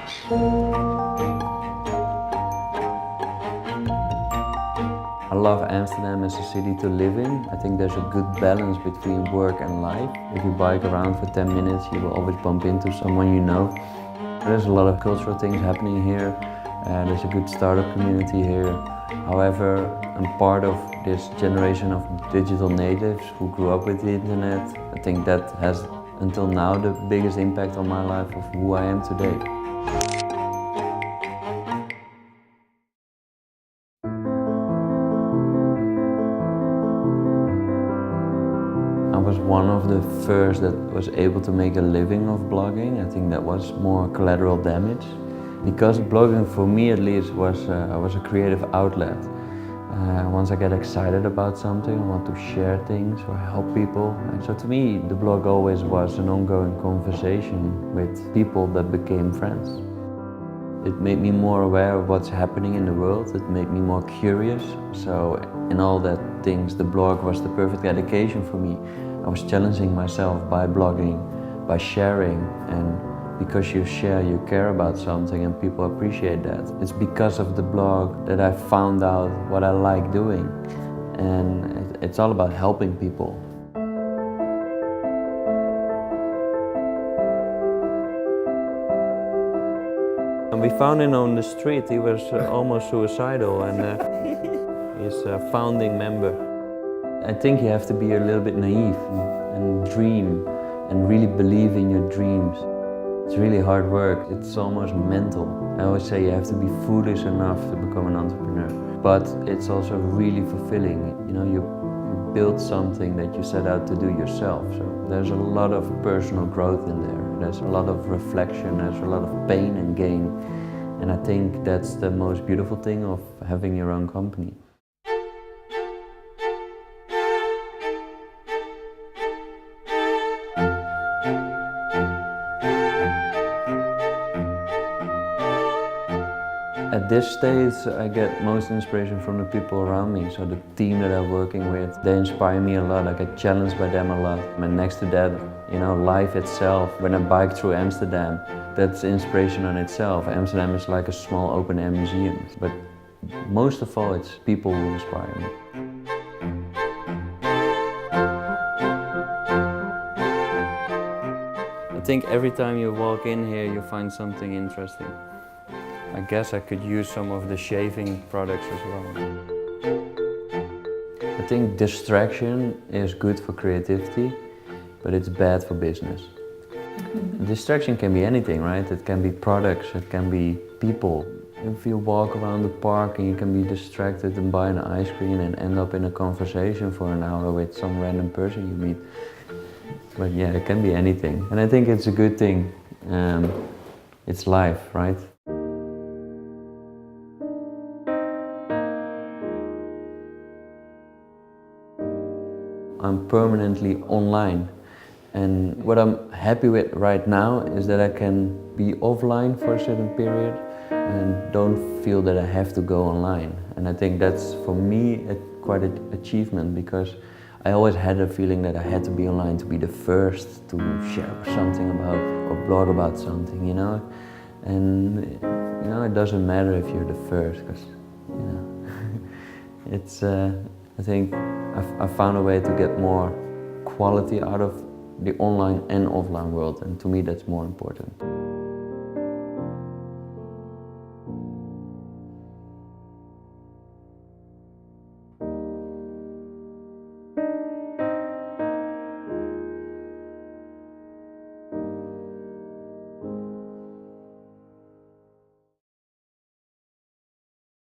I love Amsterdam as a city to live in. I think there's a good balance between work and life. If you bike around for 10 minutes, you will always bump into someone you know. There's a lot of cultural things happening here. There's a good startup community here. However, I'm part of this generation of digital natives who grew up with the internet. I think that has, until now, the biggest impact on my life of who I am today. I was one of the first that was able to make a living of blogging. I think that was more collateral damage. Because blogging, for me at least, was a creative outlet. Once I get excited about something, I want to share things or help people. And so to me, the blog always was an ongoing conversation with people that became friends. It made me more aware of what's happening in the world. It made me more curious. So in all that things, the blog was the perfect education for me. I was challenging myself by blogging, by sharing, and because you share, you care about something and people appreciate that. It's because of the blog that I found out what I like doing. And it's all about helping people. And we found him on the street. He was almost suicidal, and he's a founding member. I think you have to be a little bit naive and dream and really believe in your dreams. It's really hard work. It's almost mental. I always say you have to be foolish enough to become an entrepreneur. But it's also really fulfilling. You know, you build something that you set out to do yourself. So there's a lot of personal growth in there. There's a lot of reflection, there's a lot of pain and gain. And I think that's the most beautiful thing of having your own company. At this stage, I get most inspiration from the people around me. So the team that I'm working with, they inspire me a lot. I get challenged by them a lot. And next to that, you know, life itself. When I bike through Amsterdam, that's inspiration on itself. Amsterdam is like a small open-air museum. But most of all, it's people who inspire me. I think every time you walk in here, you find something interesting. I guess I could use some of the shaving products as well. I think distraction is good for creativity, but it's bad for business. Distraction can be anything, right? It can be products, it can be people. If you walk around the park and you can be distracted and buy an ice cream and end up in a conversation for an hour with some random person you meet. But yeah, it can be anything. And I think it's a good thing. It's life, right? I'm permanently online, and what I'm happy with right now is that I can be offline for a certain period and don't feel that I have to go online. And I think that's, for me, quite an achievement, because I always had a feeling that I had to be online to be the first to share something about or blog about something, you know? And you know, it doesn't matter if you're the first, because you know, it's. I think I found a way to get more quality out of the online and offline world, and to me that's more important.